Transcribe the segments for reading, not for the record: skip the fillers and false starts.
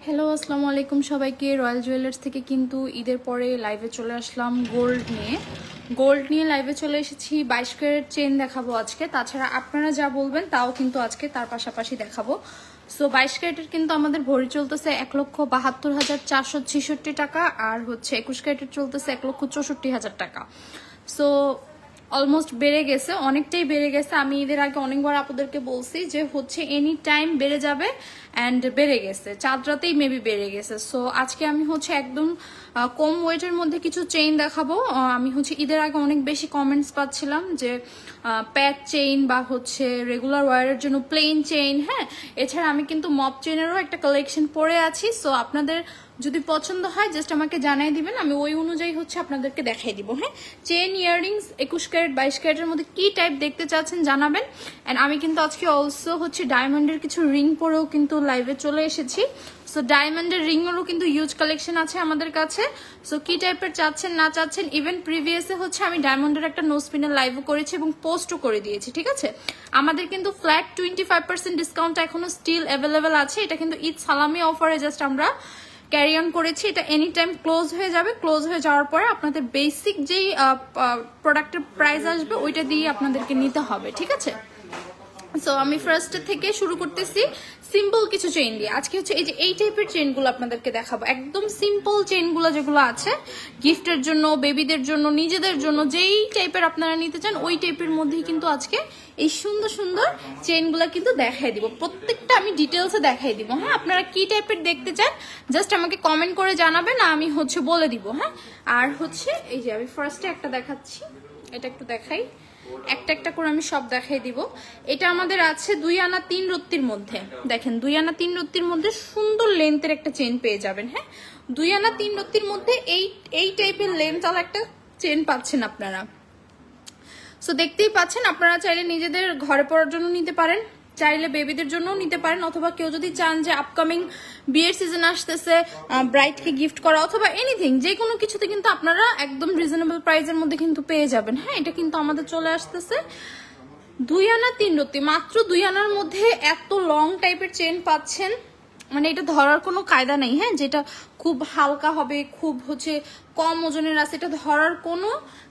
Hello আসসালামু আলাইকুম সবাইকে। রয়্যাল জুয়েলার্স থেকে কিন্তু ঈদের পরে লাইভে চলে আসলাম গোল্ড নিয়ে লাইভে চলে এসেছি। 22 ক্যারেট চেইন দেখাবো আজকে, তাছাড়া আপনারা যা বলবেন তাও কিন্তু আজকে তার পাশাপাশি দেখাবো। সো 22 ক্যারেটের কিন্তু আমাদের ভরি চলতেছে 1,72,466 টাকা, আর হচ্ছে 21 ক্যারেটের চলতেছে 1,64,000 টাকা। সো অলমোস্ট বেড়ে গেছে, অনেকটাই বেড়ে গেছে। আমি এদের আগে অনেকবার আপনাদেরকে বলছি যে হচ্ছে এনি টাইম বেড়ে যাবে, অ্যান্ড বেড়ে গেছে, চাঁদ রাতেই মেবি বেড়ে গেছে। সো আজকে আমি হচ্ছে একদম কম ওয়েটের মধ্যে কিছু চেইন দেখাবো। আমি হচ্ছে ঈদের আগে অনেক বেশি কমেন্টস পাচ্ছিলাম যে প্যাক চেইন বা হচ্ছে রেগুলার ওয়ারের জন্য প্লেন চেইন। হ্যাঁ, এছাড়া আমি কিন্তু মপ চেইনেরও একটা কালেকশন পরে আছি। সো আপনাদের যদি পছন্দ হয় জাস্ট আমাকে জানাই দিবেন, আমি ওই অনুযায়ী হচ্ছে আপনাদেরকে দেখাই দিব। হ্যাঁ, চেইন ইয়াররিংস 21 ক্যারেট 22 ক্যারেটের মধ্যে কি টাইপ দেখতে চাচ্ছেন জানাবেন। অ্যান্ড আমি কিন্তু আজকে অলসো হচ্ছে ডায়মন্ডের কিছু রিং পরেও কিন্তু লাইভে চলে এসেছি। সো ডায়মন্ডের রিংয়েরও কিন্তু ইউজ কালেকশন আছে আমাদের কাছে। সো কি টাইপের চাচ্ছেন না চাচ্ছেন, ইভেন প্রিভিয়াসে হচ্ছে আমি ডায়মন্ডের একটা নো স্পিনের লাইভও করেছি এবং পোস্টও করে দিয়েছি। ঠিক আছে, আমাদের কিন্তু ফ্ল্যাট 25% ডিসকাউন্ট এখনো স্টিল অ্যাভেলেবেল আছে। এটা কিন্তু ঈদ সালামি অফারে জাস্ট আমরা ক্যারি অন করেছি। এটা এনি টাইম ক্লোজ হয়ে যাবে। ক্লোজ হয়ে যাওয়ার পরে আপনাদের বেসিক যেই প্রোডাক্টের প্রাইস আসবে ওইটা দিয়ে আপনাদেরকে নিতে হবে। ঠিক আছে, সো আমি ফার্স্ট থেকে শুরু করতেছি সিম্পল কিছু চেইন দিয়ে। আজকে হচ্ছে এই টাইপের চেইনগুলো আপনাদেরকে দেখাবো, একদম সিম্পল চেইনগুলো যেগুলো আছে গিফটের জন্য, বেবিদের জন্য, নিজেদের জন্য, যেই টাইপের আপনারা নিতে চান ওই টাইপের মধ্যেই কিন্তু আজকে এই সুন্দর সুন্দর চেইনগুলো কিন্তু দেখাই দিব। প্রত্যেকটা আমি ডিটেলসে দেখাই দিব। হ্যাঁ, আপনারা কি টাইপের দেখতে চান জাস্ট আমাকে কমেন্ট করে জানাবেন, আমি হচ্ছে বলে দিব। হ্যাঁ, আর হচ্ছে এই যে আমি ফার্স্টে একটা দেখাচ্ছি, এটা একটু দেখাই, একটা একটা করে আমি সব দেখাই দিব। এটা আমাদের আছে 2 আনা 3 রত্তির মধ্যে। দেখেন 2 আনা 3 রত্তির মধ্যে সুন্দর লেন্থের একটা চেইন পেয়ে যাবেন। হ্যাঁ, 2 আনা 3 রত্তির মধ্যে এই টাইপের লেন্থ আর একটা চেইন পাচ্ছেন আপনারা। সো দেখতেই পাচ্ছেন, আপনারা চাইলে নিজেদের ঘরে পরার জন্য নিতে পারেন, চাইলে বেবিদের জন্য নিতে পারেন, অথবা কেউ যদি চান যে আপকামিং বিয়ের সিজন আসতেছে ব্রাইডকে গিফট করা অথবা এনিথিং, যে কোনো কিছুতে কিন্তু আপনারা একদম রিজনেবল প্রাইসের মধ্যে কিন্তু পেয়ে যাবেন। হ্যাঁ, এটা কিন্তু আমাদের চলে আসতেছে 2 আনা 3 রত্তি, মাত্র 2 আনার মধ্যে এত লং টাইপের চেন পাচ্ছেন, মানে এটা ধরার কোনো কায়দা নেই। হ্যাঁ, যেটা খুব হালকা হবে, খুব হচ্ছে কম ওজনের আছে, এটা ধরার কোনো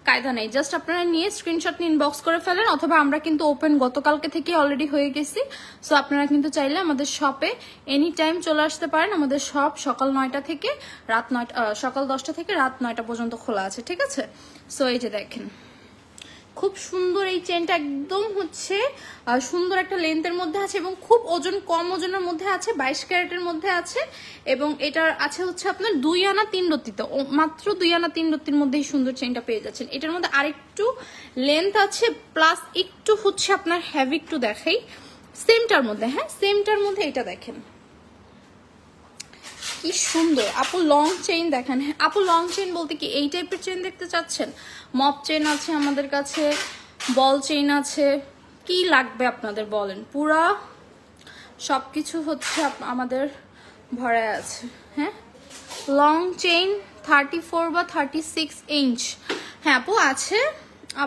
কায়দা নেই। জাস্ট আপনারা নিয়ে স্ক্রিনশট নিয়ে ইনবক্স করে ফেলেন, অথবা আমরা কিন্তু ওপেন গতকালকে থেকে অলরেডি হয়ে গেছি। সো আপনারা কিন্তু চাইলে আমাদের শপে এনি টাইম চলে আসতে পারেন। আমাদের শপ সকাল 9টা থেকে রাত 9টা, সকাল 10টা থেকে রাত 9টা পর্যন্ত খোলা আছে। ঠিক আছে, সো এই যে দেখেন খুব সুন্দর এই চেনটা, একদম হচ্ছে সুন্দর একটা লেন্থের মধ্যে আছে এবং খুব ওজন কম ওজনের মধ্যে আছে, 22 ক্যারেটের মধ্যে আছে। এবং এটার আছে হচ্ছে আপনার 2 আনা 3 রত্তিতে, মাত্র 2 আনা 3 রত্তির মধ্যেই সুন্দর চেনটা পেয়ে যাচ্ছেন। এটার মধ্যে আরেকটু লেন্থ আছে, প্লাস একটু হচ্ছে আপনার হেভি, একটু দেখাই সেমটার মধ্যে। হ্যাঁ, সেমটার মধ্যে এটা দেখেন কি সুন্দর। আপু লং চেইন দেখেন। হ্যাঁ আপু, লং চেইন বলতে কি এই টাইপের চেইন দেখতে চাচ্ছেন? মপ চেইন আছে আমাদের কাছে, বল চেইন আছে, কি লাগবে আপনাদের বলেন, পুরা সবকিছু হচ্ছে আমাদের ভরা আছে। হ্যাঁ, লং চেইন 34 বা 36 ইঞ্চ। হ্যাঁ আপু আছে।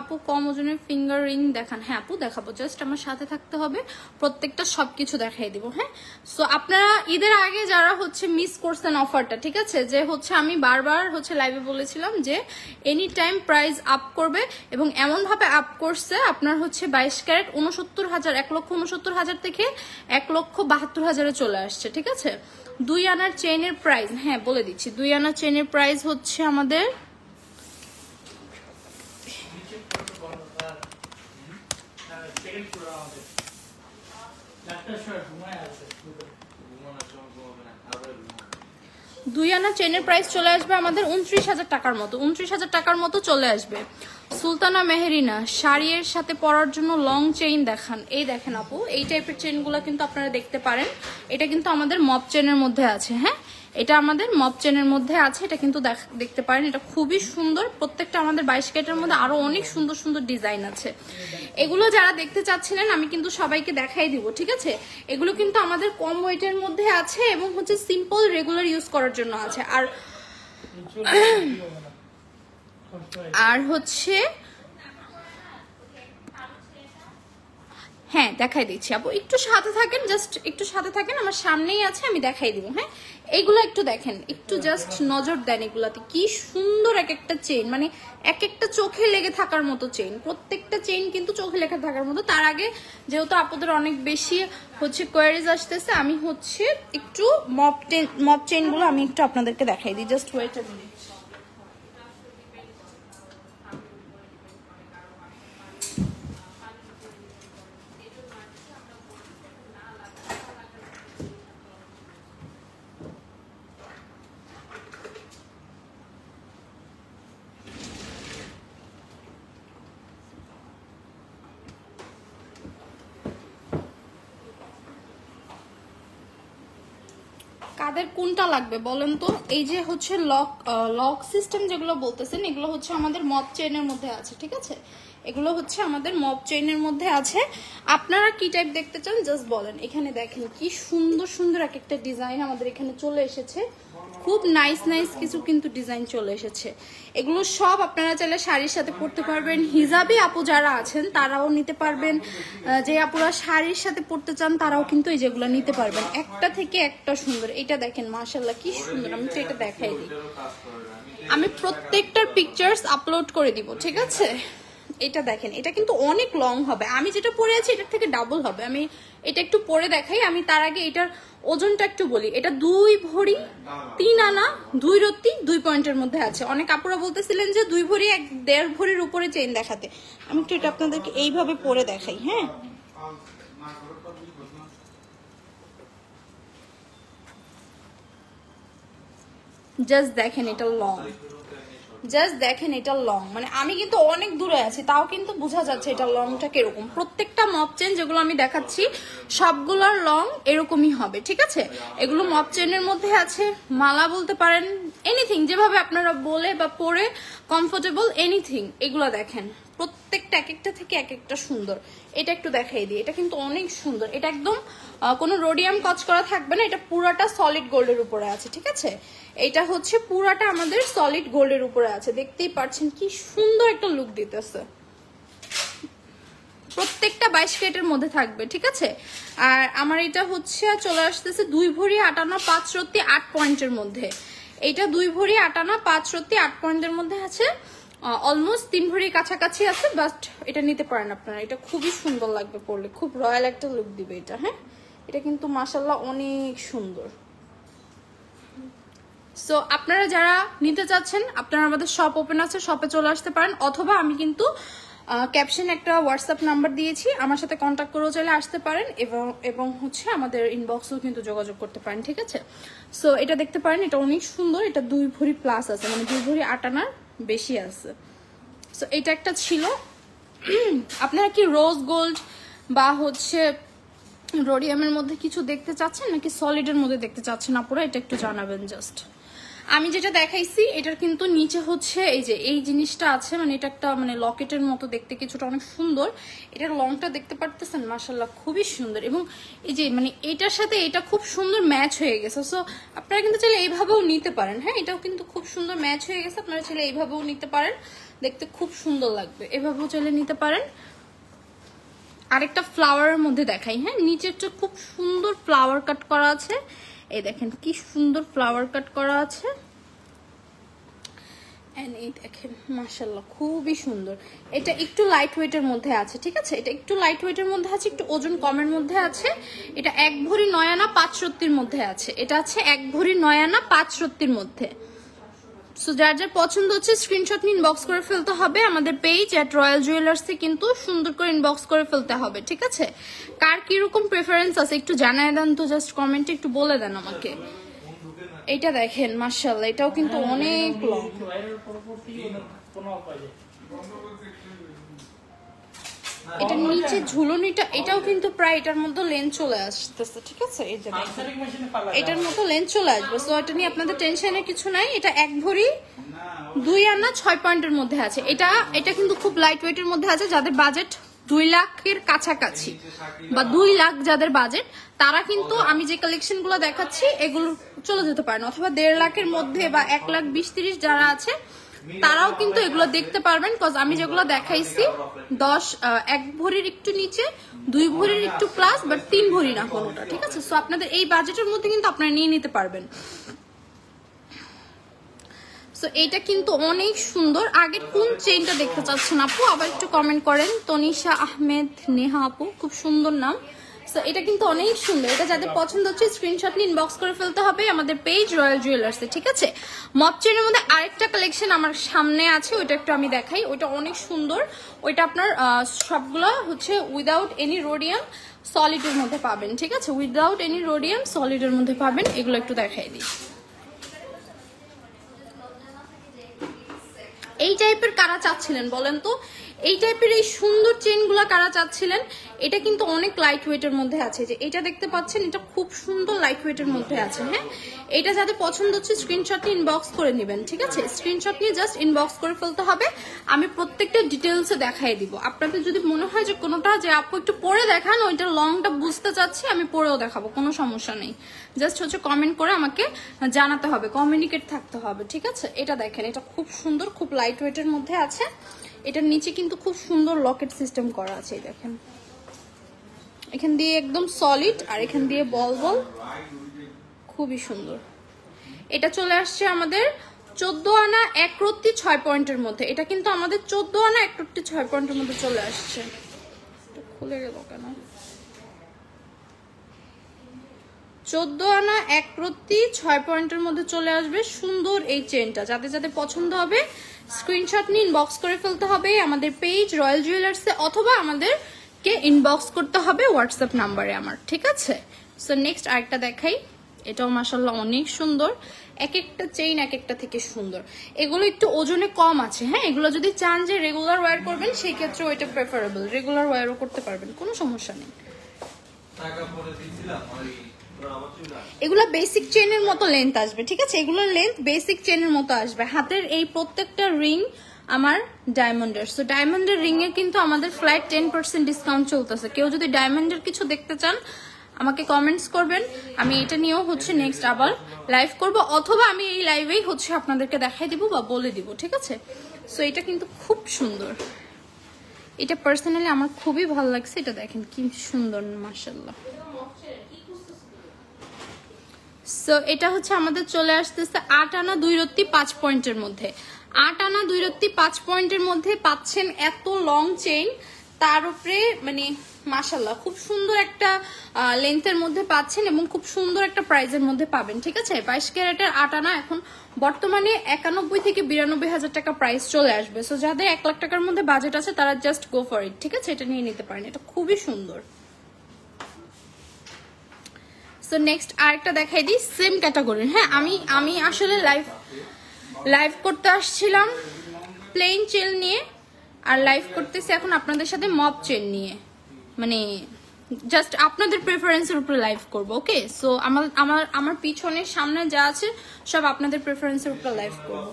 আপু কম ওজনের ফিঙ্গার রিং দেখান। হ্যাঁ আপু দেখাবো, জাস্ট আমার সাথে থাকতে হবে, প্রত্যেকটা সবকিছু দেখাই দিব। হ্যাঁ, সো আপনারা ঈদের আগে যারা হচ্ছে মিস করছেন অফারটা, ঠিক আছে, যে হচ্ছে আমি বারবার হচ্ছে লাইভে বলেছিলাম যে এনি টাইম প্রাইস আপ করবে, এবং এমন ভাবে আপ করছে আপনার হচ্ছে 22 ক্যারেট 69,000, 1,69,000 থেকে 1,72,000 চলে আসছে। ঠিক আছে, 2 আনার চেইনের প্রাইস, হ্যাঁ বলে দিচ্ছি, 2 আনার চেইনের প্রাইস হচ্ছে আমাদের দুই আনা চেনের প্রাইস চলে আসবে আমাদের 29,000 টাকার মতো, 29,000 টাকার মতো চলে আসবে। সুলতানা মেহেরিনা শাড়ির সাথে পরার জন্য লং চেইন দেখান। এই দেখেন আপু, এই টাইপের চেইনগুলো কিন্তু আপনারা দেখতে পারেন। এটা কিন্তু আমাদের মপ চেনের মধ্যে আছে। হ্যাঁ, এটা আমাদের মপ চেনের মধ্যে আছে, এটা কিন্তু দেখতে পারেন, এটা খুবই সুন্দর। প্রত্যেকটা আমাদের 22 ক্যারেটের মধ্যে আরো অনেক সুন্দর সুন্দর ডিজাইন আছে। এগুলো যারা দেখতে চাচ্ছিলেন আমি কিন্তু সবাইকে দেখাই দিব। ঠিক আছে, এগুলো কিন্তু আমাদের কম ওয়েটের মধ্যে আছে এবং হচ্ছে সিম্পল রেগুলার ইউজ করার জন্য আছে। আর হচ্ছে হ্যাঁ দেখাই দিচ্ছি আপু, একটু সাথে থাকেন, জাস্ট একটু সাথে থাকেন, আমার সামনেই আছে, আমি দেখাই দিব। হ্যাঁ এইগুলো একটু দেখেন, একটু জাস্ট নজর দেন এগুলাতে, কি সুন্দর এক একটা চেইন, মানে এক একটা চোখে লেগে থাকার মতো চেইন, প্রত্যেকটা চেইন কিন্তু চোখে লেগে থাকার মতো। তার আগে যেহেতু আপনাদের অনেক বেশি হচ্ছে কোয়ারিজ আসতেছে, আমি হচ্ছে একটু মপ চেইন গুলো আমি একটু আপনাদেরকে দেখাই দিই, জাস্ট ওয়েট আ মিনিট। কাদের কোনটা লাগবে বলেন তো? এই যে হচ্ছে লক সিস্টেম যেগুলো বলতেছেন, এগুলো হচ্ছে আমাদের মপ চেইনের মধ্যে আছে, ঠিক আছে? এগুলো হচ্ছে আমাদের মপ চেইনের মধ্যে আছে। আপনারা কি টাইপ দেখতে চান জাস্ট বলেন। এখানে দেখেন কি সুন্দর সুন্দর এক একটা ডিজাইন আমাদের এখানে চলে এসেছে, খুব নাইস নাইস কিছু কিন্তু ডিজাইন চলে এসেছে। এগুলো সব আপনারা চাইলে শাড়ির সাথে পরতে পারবেন, হিজাবি আপু যারা আছেন তারাও নিতে পারবেন, যে আপুরা শাড়ির সাথে পরতে চান তারাও কিন্তু এই যেগুলো নিতে পারবেন। একটা থেকে একটা সুন্দর। এটা দেখেন মাশাআল্লাহ কি সুন্দর, আমি তো এটা দেখাই দিই, আমি প্রত্যেকটার পিকচার্স আপলোড করে দিব, ঠিক আছে? এটা দেখেন, এটা কিন্তু অনেক লং হবে, আমি যেটা পরে আছি এটার থেকে ডাবল হবে। আমি এটা একটু পরে দেখাই, আমি তার আগে এটার ওজনটা একটু বলি। এটা 2 ভরি 3 আনা 2 রত্তি 2 পয়েন্টের মধ্যে আছে। অনেক আপুরা বলতেছিলেন যে 2 ভরি 1.5 ভরির উপরে চেইন দেখাতে, আমি একটু এটা আপনাদেরকে এইভাবে পরে দেখাই। হ্যাঁ জাস্ট দেখেন এটা লং, জাস্ট দেখেন এটা লং, মানে আমি কিন্তু অনেক দূরে আছি তাও কিন্তু বোঝা যাচ্ছে এটা লংটা কিরকম। প্রত্যেকটা মপ চেন যেগুলো আমি দেখাচ্ছি সবগুলোর লং এরকমই হবে, ঠিক আছে? এগুলো মপ চেনের মধ্যে আছে, মালা বলতে পারেন, এনিথিং যেভাবে আপনারা বলে বা পরে কমফোর্টেবল এনিথিং। এগুলো দেখেন প্রত্যেকটা এক একটা থেকে এক একটা সুন্দর। এটা একটু দেখাই দিই, এটা কিন্তু অনেক সুন্দর, এটা একদম কোনো রোডিয়াম কাজ করা থাকবে না, এটা পুরাটা সলিড গোল্ডের উপরে আছে, ঠিক আছে? এটা হচ্ছে পুরাটা আমাদের সলিড গোল্ডের উপরে আছে, দেখতেই পাচ্ছেন কি সুন্দর একটা লুক দিতেছে। প্রত্যেকটা 22 ক্যারেটের মধ্যে থাকবে, ঠিক আছে? আর আমার এটা হচ্ছে চলে আসতেছে 2 ভরি 8 আনা 5 রত্তি 8 পয়েন্টের মধ্যে। এটা 2 ভরি 8 আনা 5 রত্তি 8 পয়েন্টের মধ্যে আছে, অলমোস্ট 3 ভরির কাছাকাছি আছে। বাট এটা নিতে পারেন আপনারা, এটা খুবই সুন্দর লাগবে পরলে, খুব রয়্যাল একটা লুক দিবে এটা। হ্যাঁ এটা কিন্তু মাশাআল্লাহ অনেক সুন্দর। সো আপনারা যারা নিতে চাচ্ছেন আপনারা আমাদের শপ ওপেন আছে, শপে চলে আসতে পারেন, অথবা আমি কিন্তু ক্যাপশন একটা হোয়াটসঅ্যাপ নাম্বার দিয়েছি, আমার সাথে কন্ট্যাক্ট করেও চাইলে আসতে পারেন, এবং হচ্ছে আমাদের ইনবক্সেও কিন্তু যোগাযোগ করতে পারেন, ঠিক আছে? সো এটা দেখতে পারেন, এটা অনেক সুন্দর, এটা 2 ভরি প্লাস আছে, মানে 2 ভরি 8 আনার বেশি আছে। সো এটা একটা ছিল। আপনারা কি রোজ গোল্ড বা হচ্ছে রোডিয়ামের মধ্যে কিছু দেখতে চাচ্ছেন নাকি সলিডের মধ্যে দেখতে চাচ্ছেন আপুরা, এটা একটু জানাবেন জাস্ট। আমি যেটা দেখাইছি এটার কিন্তু নিচে হচ্ছে এই যে এই জিনিসটা আছে, মানে এটা একটা মানে লকেটের মতো দেখতে, কিছুটা অনেক সুন্দর। এটার লংটা দেখতে পারতেছেন মাশাআল্লাহ খুবই সুন্দর, এবং এই যে মানে এটার সাথে এটা খুব সুন্দর ম্যাচ হয়ে গেছে। সো আপনারা কিন্তু চাইলে এইভাবেও নিতে পারেন। হ্যাঁ এটাও কিন্তু খুব সুন্দর ম্যাচ হয়ে গেছে, আপনারা চাইলে এইভাবেও নিতে পারেন, দেখতে খুব সুন্দর লাগবে, এভাবেও চাইলে নিতে পারেন। আরেকটা ফ্লাওয়ারের মধ্যে দেখাই। হ্যাঁ নিচেরটা খুব সুন্দর ফ্লাওয়ার কাট করা আছে, এই দেখেন কি সুন্দর ফ্লাওয়ার কাট করা আছে, এই দেখেন মাশাআল্লাহ খুবই সুন্দর। এটা একটু লাইট ওয়েটের মধ্যে আছে, ঠিক আছে? এটা একটু লাইট ওয়েটের মধ্যে আছে, একটু ওজন কমের মধ্যে আছে। এটা 1 ভরি 9 আনা 5 রত্তির মধ্যে আছে, এটা আছে 1 ভরি 9 আনা 5 রত্তির মধ্যে। সো যার যার পছন্দ হচ্ছে স্ক্রিনশট নিয়ে ইনবক্স করে ফেলতে হবে আমাদের পেজ @রয়্যাল জুয়েলার্সে, কিন্তু সুন্দর করে ইনবক্স করে ফেলতে হবে, ঠিক আছে? কার কিরকম প্রেফারেন্স আছে একটু জানায় দেন তো, জাস্ট কমেন্টে একটু বলে দেন আমাকে। এটা দেখেন মাশাআল্লাহ এটাও কিন্তু অনেক লং, এটা নিচে ঝুলনিটা এটাও কিন্তু প্রায় এটার মধ্যে লেন্থ চলে আসতেছে, ঠিক আছে? এই যে এটার মতো লেন্থ চলে আসবে। সো এটা নিয়ে আপনাদের টেনশনের কিছু নাই। এটা 1 ভরি 2 আনা 6 পয়েন্টের মধ্যে আছে। এটা কিন্তু খুব লাইট ওয়েটের মধ্যে আছে। যাদের বাজেট 2 লাখের কাছাকাছি বা 2 লাখ যাদের বাজেট, তারা কিন্তু আমি যে কালেকশন গুলো দেখাচ্ছি এগুলো চলে যেতে পারেন, অথবা 1.5 লাখের মধ্যে বা 1,20,30 যারা আছে তারাও কিন্তু এগুলো দেখতে পারবেন, কজ আমি যেগুলো দেখাইছি 1 ভরির একটু নিচে, 2 ভরির একটু প্লাস, বাট 3 ভরি না কোনোটা, ঠিক আছে? সো আপনাদের এই বাজেটের মধ্যে কিন্তু আপনারা নিয়ে নিতে পারবেন। সো এইটা কিন্তু অনেক সুন্দর। আগের কোন চেইনটা দেখতে চাচ্ছেন আপু আবার একটু কমেন্ট করেন। তনিশা আহমেদ নেহা আপু, খুব সুন্দর নাম। সো এটা কিন্তু অনেক সুন্দর। এটা যাদের পছন্দ হচ্ছে স্ক্রিনশট নিয়ে ইনবক্স করে ফেলতে হবে আমাদের পেজ রয়্যাল জুয়েলার্সে, ঠিক আছে? মপ চেইনের মধ্যে আরেকটা কালেকশন আমার সামনে আছে, ওইটা একটু আমি দেখাই। ওইটা অনেক সুন্দর। ওইটা আপনার সবগুলো হচ্ছে উইদাউট এনি রোডিয়াম সলিডের মধ্যে পাবেন, ঠিক আছে? উইদাউট এনি রোডিয়াম সলিডের মধ্যে পাবেন। এগুলো একটু দেখাই দিই। এই টাইপের কারা চাচ্ছিলেন বলেন তো? এই টাইপের এই সুন্দর চেইনগুলো কারা চাচ্ছিলেন? এটা কিন্তু অনেক লাইট ওয়েটের মধ্যে আছে, যে এটা দেখতে পাচ্ছেন, এটা খুব সুন্দর লাইট ওয়েটের মধ্যে আছে। হ্যাঁ, এটা যাদের পছন্দ হচ্ছে স্ক্রিনশট নিয়ে ইনবক্স করে নেবেন, ঠিক আছে? স্ক্রিনশট নিয়ে জাস্ট ইনবক্স করে ফেলতে হবে। আমি প্রত্যেকটা ডিটেলসে দেখাই দিব। আপনাদের যদি মনে হয় যে কোনোটা যে আপু একটু পরে দেখান, ওইটা লংটা বুঝতে চাচ্ছি, আমি পরেও দেখাবো, কোনো সমস্যা নেই। জাস্ট হচ্ছে কমেন্ট করে আমাকে জানাতে হবে, কমিউনিকেট থাকতে হবে, ঠিক আছে? এটা দেখেন, এটা খুব সুন্দর, খুব লাইট ওয়েটের মধ্যে আছে। এটার নিচে কিন্তু খুব সুন্দর লকেট সিস্টেম করা আছে, দেখেন। এখান দিয়ে একদম সলিড, আর এখান দিয়ে বল বল, খুবই সুন্দর। এটা চলে আসছে আমাদের 14 আনা 1 রত্তি 6 পয়েন্টের মধ্যে। এটা কিন্তু আমাদের 14 আনা 1 রত্তি 6 পয়েন্টের মধ্যে চলে আসছে। খুলে গেল কেন? 14 আনা 1 রত্তি 6 পয়েন্টের মধ্যে চলে আসবে সুন্দর এই চেনটা। যাদের যাদের পছন্দ হবে স্ক্রিনশট নিয়ে ইনবক্স করে ফেলতে হবে আমাদের পেজ রয়্যাল জুয়েলার্সে, অথবা আমাদেরকে ইনবক্স করতে হবে হোয়াটসঅ্যাপ নাম্বারে আমার, ঠিক আছে? সো নেক্সট আরেকটা দেখাই। এটাও মাশাআল্লাহ অনেক সুন্দর। এক একটা চেইন এক একটা থেকে সুন্দর। এগুলো একটু ওজনে কম আছে। হ্যাঁ, এগুলো যদি চান যে রেগুলার ওয়্যার করবেন, সেই ক্ষেত্রে ওইটা প্রেফারেবল। রেগুলার ওয়্যারও করতে পারবেন, কোনো সমস্যা নেই। এগুলো বেসিক চেনের মতো লেন্থ আসবে, ঠিক আছে? এগুলোর লেন্থ বেসিক চেনের মতো আসবে। হাতের এই প্রত্যেকটা রিং আমার ডায়মন্ডের। সো ডায়মন্ডের রিং এ কিন্তু আমাদের ফ্ল্যাট 10% ডিসকাউন্ট চলতেছে। কেউ যদি ডায়মন্ডের কিছু দেখতে চান আমাকে কমেন্টস করবেন, আমি এটা নিয়েও হচ্ছে নেক্সট আবার লাইভ করব, অথবা আমি এই লাইভেই হচ্ছে আপনাদেরকে দেখাই দিব বা বলে দিব, ঠিক আছে? সো এটা কিন্তু খুব সুন্দর। এটা পার্সোনালি আমার খুবই ভালো লাগছে। এটা দেখেন কি সুন্দর, মাশাআল্লাহ। সো এটা হচ্ছে আমাদের চলে আসতেছে 8 আনা 2 রত্তি 5 পয়েন্টের মধ্যে। 8 আনা 2 রত্তি 5 পয়েন্টের মধ্যে পাচ্ছেন এত লং চেইন, তার উপরে মানে মাশাআল্লাহ খুব সুন্দর একটা লেন্থের মধ্যে পাচ্ছেন, এবং খুব সুন্দর একটা প্রাইজের মধ্যে পাবেন, ঠিক আছে? 22 ক্যারেটের 8 আনা এখন বর্তমানে 91 থেকে 92 হাজার টাকা প্রাইস চলে আসবে। সো যাদের 1 লাখ টাকার মধ্যে বাজেট আছে তারা জাস্ট গো ফর ইট, ঠিক আছে? এটা নিয়ে নিতে পারেন, এটা খুবই সুন্দর। সো নেক্সট আরেকটা দেখাই দিই সেম ক্যাটাগরির। হ্যাঁ, আমি আসলে লাইভ করতে আসছিলাম প্লেন চেন নিয়ে, আর লাইভ করতেছি এখন আপনাদের সাথে মপ চেন নিয়ে, মানে জাস্ট আপনাদের প্রেফারেন্সের উপরে লাইভ করব। ওকে, সো আমার পিছনের সামনে যা আছে সব আপনাদের প্রেফারেন্সের উপরে লাইভ করব।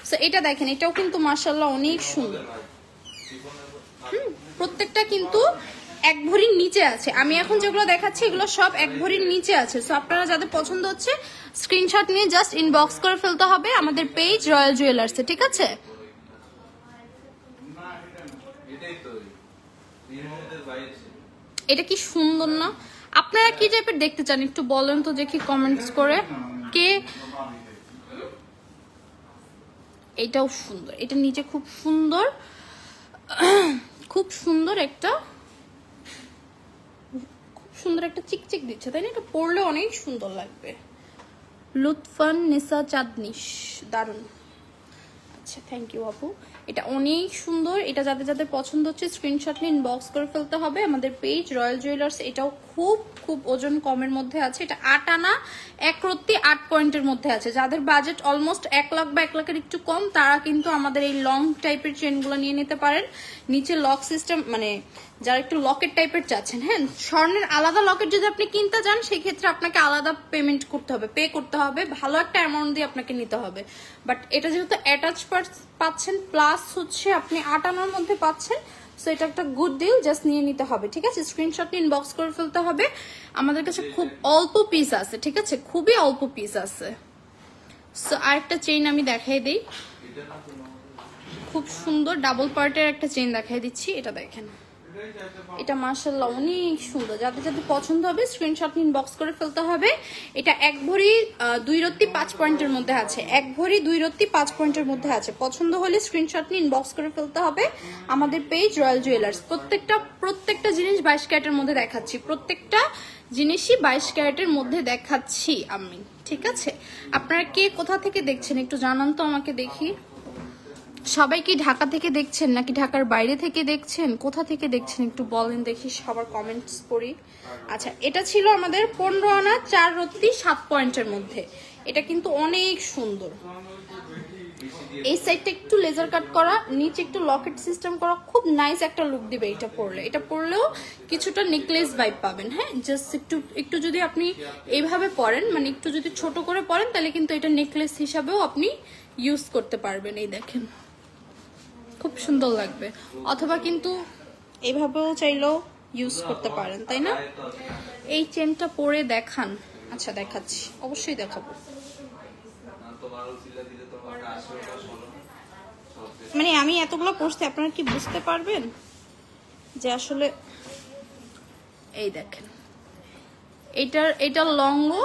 সো এটা দেখেন, এটাও কিন্তু মাশাআল্লাহ অনেক সুন্দর। প্রত্যেকটা কিন্তু 1 ভরির নিচে আছে। আমি এখন যেগুলো দেখাচ্ছি এগুলো সব 1 ভরির নিচে আছে। সো আপনারা যাদের পছন্দ হচ্ছে স্ক্রিনশট নিয়ে জাস্ট ইনবক্স করে ফেলতে হবে আমাদের পেজ রয়্যাল জুয়েলার্সে, ঠিক আছে? এটা কি সুন্দর না? আপনারা কি টাইপের দেখতে চান একটু বলেন তো দেখি কমেন্টস করে। কে এটাও সুন্দর, এটা নিচে খুব সুন্দর, খুব সুন্দর একটা চিকচিক দিচ্ছে, তাই না? এটা পরলে অনেক সুন্দর লাগবে। লুৎফান নিসা চাঁদনিশ, দারুন। আচ্ছা, থ্যাংক ইউ আপু। এটা অনেক সুন্দর। এটা যাদের যাদের পছন্দ হচ্ছে স্ক্রিনশট নিয়ে ইনবক্স করে ফেলতে হবে আমাদের পেজ রয়্যাল জুয়েলার্স। এটাও খুব খুব ওজন কমের মধ্যে আছে। এটা 8 আনা 1 রত্তি 8 পয়েন্টের মধ্যে আছে। যাদের বাজেট অলমোস্ট 1 লাখ বা 1 লাখের একটু কম, তারা কিন্তু আমাদের এই লং টাইপের চেনগুলো নিয়ে নিতে পারেন। নিচে লক সিস্টেম, মানে যারা একটু লকেট টাইপের চাচ্ছেন, হ্যাঁ, স্বর্ণের আলাদা লকেট যদি আপনি কিনতে চান সেই ক্ষেত্রে আপনাকে আলাদা পেমেন্ট করতে হবে, পে করতে হবে, ভালো একটা অ্যামাউন্ট দিয়ে আপনাকে নিতে হবে। বাট এটা যেহেতু অ্যাটাচ পাচ্ছেন, প্লাস হচ্ছে আপনি 8 আনার মধ্যে পাচ্ছেন, সো এটা একটা গুড ডিল, জাস্ট নিয়ে নিতে হবে, ঠিক আছে? স্ক্রিনশট নিয়ে ইনবক্স করে ফেলতে হবে। আমাদের কাছে খুব অল্প পিস আছে, ঠিক আছে? খুবই অল্প পিস আছে। সো আরেকটা চেইন আমি দেখাই দিই। খুব সুন্দর ডাবল পার্টের একটা চেইন দেখাই দিচ্ছি, এটা দেখেন, এটা মাশাআল্লাহ অনেক সুন্দর। যাদের যাদের পছন্দ হবে স্ক্রিনশট ইনবক্স করে ফেলতে হবে। এটা 1 ভরি 2 রত্তি 5 পয়েন্টের মধ্যে আছে, 1 ভরি 2 রত্তি 5 পয়েন্টের মধ্যে আছে। পছন্দ হলে স্ক্রিনশট নিয়ে ইনবক্স করে ফেলতে হবে আমাদের পেজ রয়্যাল জুয়েলার্স। প্রত্যেকটা জিনিস 22 ক্যারেটের মধ্যে দেখাচ্ছি, প্রত্যেকটা জিনিসই 22 ক্যারেটের মধ্যে দেখাচ্ছি আমি, ঠিক আছে? আপনারা কে কোথা থেকে দেখছেন একটু জানান তো আমাকে দেখি। সবাই কি ঢাকা থেকে দেখছেন নাকি ঢাকার বাইরে থেকে দেখছেন, কোথা থেকে দেখছেন একটু বলেন দেখি, সবার কমেন্টস পড়ি। আচ্ছা, এটা ছিল আমাদের 15 আনা 4 রত্তি 7 পয়েন্টের মধ্যে। এটা কিন্তু অনেক সুন্দর। এই সাইডটা একটু লেজার কাট করা, নিচে একটু লকেট সিস্টেম করা, খুব নাইস একটা লুক দিবে এটা পরলে। এটা পরলেও কিছুটা নেকলেস ভাইব পাবেন। হ্যাঁ, জাস্ট একটু যদি আপনি এইভাবে পরেন, মানে একটু যদি ছোট করে পরেন, তাহলে কিন্তু এটা নেকলেস হিসাবেও আপনি ইউজ করতে পারবেন। এই দেখেন, খুব সুন্দর লাগবে। অথবা কিন্তু এইভাবেও চাইলেও ইউজ করতে পারেন, তাই না? এই চেনটা পরে দেখান। আচ্ছা, দেখাচ্ছি, অবশ্যই দেখাবো। মানে আমি এতগুলো পড়ছি, আপনারা কি বুঝতে পারবেন যে আসলে এই দেখেন, এটার লংও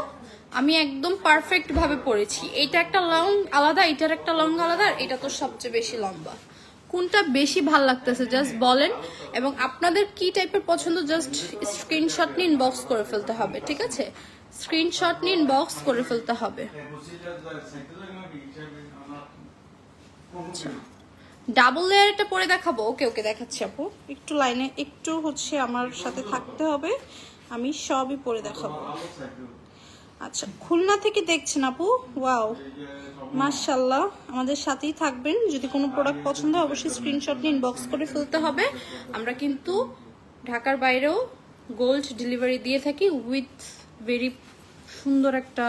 আমি একদম পারফেক্ট ভাবে পড়েছি। এটা একটা লং আলাদা, এটার একটা লং আলাদা, আর এটা তো সবচেয়ে বেশি লম্বা। কোনটা বেশি ভাল লাগতেছে জাস্ট বলেন, এবং আপনাদের কি টাইপের পছন্দ জাস্ট স্ক্রিনশট নিয়ে ইনবক্স করে ফেলতে হবে, ঠিক আছে? স্ক্রিনশট নিয়ে ইনবক্স করে ফেলতে হবে। ডাবল লেয়ারটা পরে দেখাবো। ওকে ওকে, দেখাচ্ছি আপু, একটু লাইনে একটু হচ্ছে আমার সাথে থাকতে হবে, আমি সবই পরে দেখাবো। আচ্ছা, খুলনা থেকে দেখছেন আপু, ওয়াও মাশাআল্লাহ, আমাদের সাথেই থাকবেন। যদি কোনো প্রোডাক্ট পছন্দ হয় অবশ্যই স্ক্রিনশট নিয়ে ইনবক্স করে ফেলতে হবে। আমরা কিন্তু ঢাকার বাইরেও গোল্ড ডেলিভারি দিয়ে থাকি উইথ ভেরি সুন্দর একটা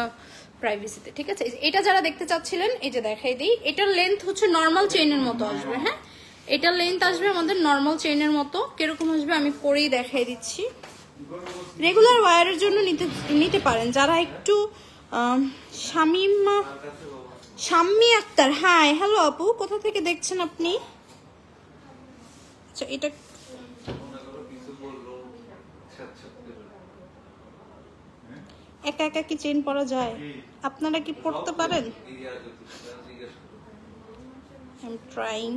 প্রাইভেসিতে, ঠিক আছে? এটা যারা দেখতে চাচ্ছিলেন, এই যে দেখাই দিই, এটার লেন্থ হচ্ছে নর্মাল চেইনের মতো আসবে। হ্যাঁ, এটার লেন্থ আসবে আমাদের নর্মাল চেইনের মতো। কিরকম আসবে আমি পরেই দেখাই দিচ্ছি। রেগুলার ওয়্যারের জন্য নিতে পারেন যারা একটু শাম্মী আক্তার। হাই, হ্যালো আপু, কোথা থেকে দেখছেন আপনি? আচ্ছা, এটা একা একা কি চেইন পরা যায়? আপনারা কি পড়তে পারেন? I am trying.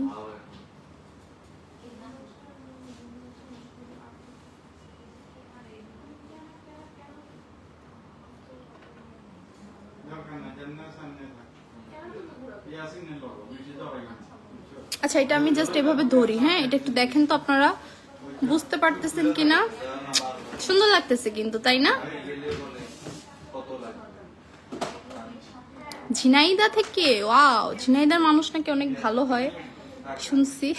আচ্ছা, এটা আমি জাস্ট এভাবে ধরি। হ্যাঁ, এটা একটু দেখেন তো আপনারা বুঝতে পারতেছেন কিনা। সুন্দর লাগতেছে কিন্তু, তাই না? ঝিনাইদা থেকে, ওয়াও, ঝিনাইদার মানুষ নাকি অনেক ভালো হয় শুনছি।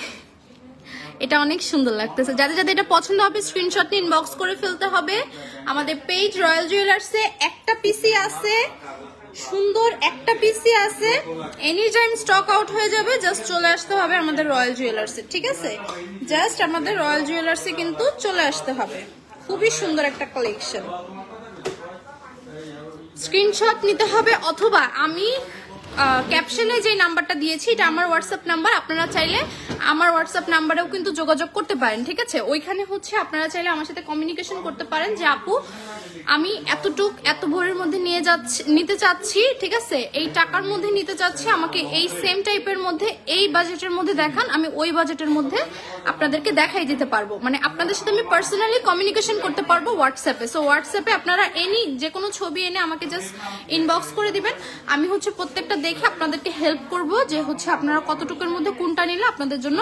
এটা অনেক সুন্দর লাগতেছে। যাদের যাদের এটা পছন্দ হবে স্ক্রিনশট নিয়ে ইনবক্স করে ফেলতে হবে। আমাদের পেজ রয়্যাল জুয়েলার্সে একটা পিসি আছে, সুন্দর একটা পিসি আছে, এনি টাইম স্টক আউট হয়ে যাবে। জাস্ট চলে আসতে হবে আমাদের রয়্যাল জুয়েলার্সে, ঠিক আছে? জাস্ট আমাদের রয়্যাল জুয়েলার্সে কিন্তু চলে আসতে হবে। খুবই সুন্দর একটা কালেকশন। স্ক্রিনশট নিতে হবে, অথবা আমি ক্যাপশনে যে নাম্বারটা দিয়েছি এটা আমার হোয়াটসঅ্যাপ নাম্বার, আপনারা চাইলে আমার হোয়াটসঅ্যাপ নাম্বারেও কিন্তু যোগাযোগ করতে পারেন, ঠিক আছে? ওইখানে হচ্ছে আপনারা চাইলে আমার সাথে কমিউনিকেশন করতে পারেন যে আপু আমি এত ভরির মধ্যে নিতে চাচ্ছি, ঠিক আছে? এই টাকার মধ্যে নিতে চাচ্ছি, আমাকে এই সেম টাইপের মধ্যে এই বাজেটের মধ্যে দেখান, আমি ওই বাজেটের মধ্যে আপনাদেরকে দেখাই দিতে পারবো। মানে আপনাদের সাথে আমি পার্সোনালি কমিউনিকেশন করতে পারবো হোয়াটসঅ্যাপে। সো হোয়াটসঅ্যাপে আপনারা যে কোনো ছবি এনে আমাকে জাস্ট ইনবক্স করে দিবেন। আমি হচ্ছে প্রত্যেকটা দেখে আপনাদেরকে হেল্প করব যে হচ্ছে আপনারা কতটুকুর মধ্যে কোনটা নিলে আপনাদের জন্য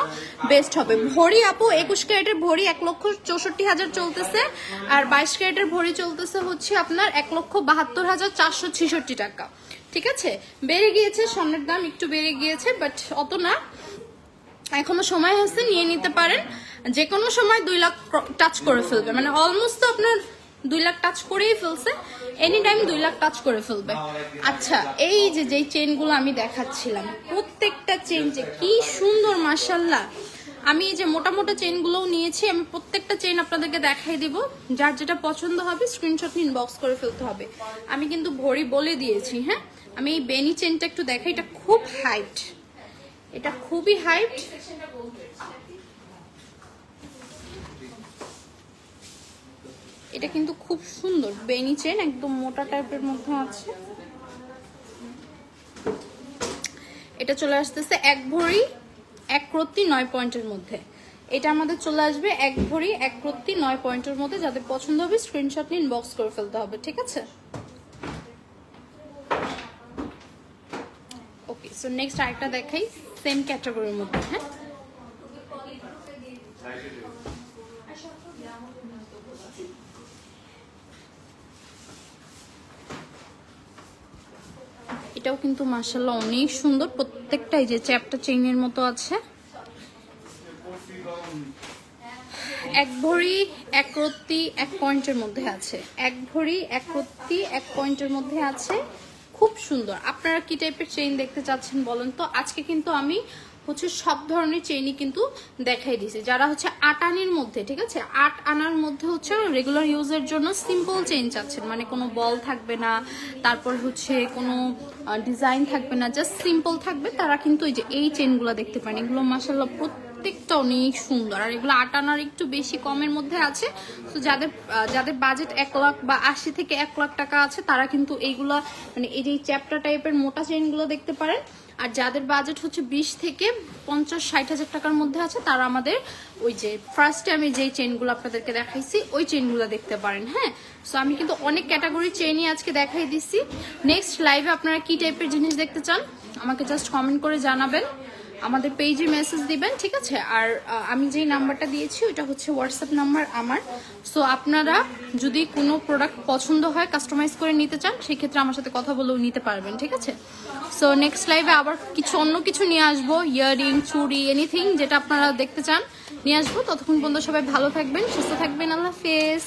বেস্ট হবে। ভরি আপু 21 ক্যারেটের ভরি 1,64,000 চলতেছে, আর 22 ক্যারেটের ভরি চলতেছে হচ্ছে আপনার 1,72,466 টাকা, ঠিক আছে? বেড়ে গিয়েছে, স্বর্ণের দাম একটু বেড়ে গিয়েছে, বাট অত না, এখনো সময় আছে, নিয়ে নিতে পারেন। যে কোনো সময় 2 লাখ টাচ করে ফেলবে, মানে অলমোস্ট তো আপনার 2 লাখ টাচ করেই ফেলছে, এনি টাইম 2 লাখ টাচ করে ফেলবে। আচ্ছা, এই যেই চেইনগুলো আমি দেখাচ্ছিলাম, প্রত্যেকটা চেইন যে কি সুন্দর মাশাআল্লাহ। আমি এই যে মোটা মোটা চেইনগুলোও নিয়েছি, আমি প্রত্যেকটা চেইন আপনাদেরকে দেখাই দিব। যার যেটা পছন্দ হবে স্ক্রিনশট নিয়ে ইনবক্স করে ফেলতে হবে। আমি কিন্তু ভরি বলে দিয়েছি। হ্যাঁ, আমি এই বেনি চেইনটা একটু দেখাই, এটা খুব হাইট, এটা খুবই হাইট, এটা কিন্তু খুব সুন্দর বেনি চেন, একদম মোটা টাইপের মধ্যে আছে। এটা চলে আসতেছে 1 ভরি 1 রত্তি 9 পয়েন্টের মধ্যে। এটা আমাদের চলে আসবে 1 ভরি 1 রত্তি 9 পয়েন্টের মধ্যে। যাদের পছন্দ হবে স্ক্রিনশট নিয়ে ইনবক্স করে ফেলতে হবে, ঠিক আছে? ওকে, সো নেক্সট আরেকটা দেখাই সেম ক্যাটাগরির মধ্যে। হ্যাঁ, এটাও কিন্তু মাশাআল্লাহ অনেক সুন্দর, প্রত্যেকটাই যে চ্যাপটা চেইনের মতো আছে। 1 ভরি 1 রত্তি 1 পয়েন্টের মধ্যে আছে, 1 ভরি 1 রত্তি 1 পয়েন্টের মধ্যে আছে, খুব সুন্দর। আপনারা কি টাইপের চেইন দেখতে চাচ্ছেন বলেন তো? আজকে কিন্তু আমি হচ্ছে সব ধরনের চেইনই কিন্তু দেখাই দিয়েছি। যারা হচ্ছে 8 আনার মধ্যে, ঠিক আছে, 8 আনার মধ্যে হচ্ছে রেগুলার ইউজের জন্য সিম্পল চেইন চাচ্ছেন, মানে কোনো বল থাকবে না, তারপর হচ্ছে কোনো ডিজাইন থাকবে না, জাস্ট সিম্পল থাকবে, তারা কিন্তু এই চেইনগুলো দেখতে পারেন। এগুলো মাশাআল্লাহ প্রত্যেকটা অনেক সুন্দর, আর এগুলো 8 আনার একটু বেশি কমের মধ্যে আছে। তো যাদের বাজেট 1 লাখ বা 80 থেকে 1 লাখ টাকা আছে, তারা কিন্তু এইগুলা মানে এই যে চ্যাপ্টার টাইপের মোটা চেইনগুলো দেখতে পারেন। আর যাদের বাজেট হচ্ছে 20 থেকে 50-60 হাজার টাকার মধ্যে আছে, তারা আমাদের ওই যে ফার্স্টে আমি যেই চেইনগুলো আপনাদেরকে দেখাইছি ওই চেইনগুলো দেখতে পারেন। হ্যাঁ, সো আমি কিন্তু অনেক ক্যাটাগরি চেইনই আজকে দেখাই দিচ্ছি। নেক্সট লাইভে আপনারা কি টাইপের জিনিস দেখতে চান আমাকে জাস্ট কমেন্ট করে জানাবেন, আমাদের পেজে মেসেজ দিবেন, ঠিক আছে? আর আমি যেই নাম্বারটা দিয়েছি ওইটা হচ্ছে হোয়াটসঅ্যাপ নাম্বার আমার। সো আপনারা যদি কোনো প্রোডাক্ট পছন্দ হয়, কাস্টমাইজ করে নিতে চান, সেক্ষেত্রে আমার সাথে কথা বলেও নিতে পারবেন, ঠিক আছে? সো নেক্সট লাইভে আবার অন্য কিছু নিয়ে আসবো, ইয়াররিং, চুড়ি, এনিথিং যেটা আপনারা দেখতে চান নিয়ে আসবো। ততক্ষণ পর্যন্ত সবাই ভালো থাকবেন, সুস্থ থাকবেন, আল্লাহ হাফেজ।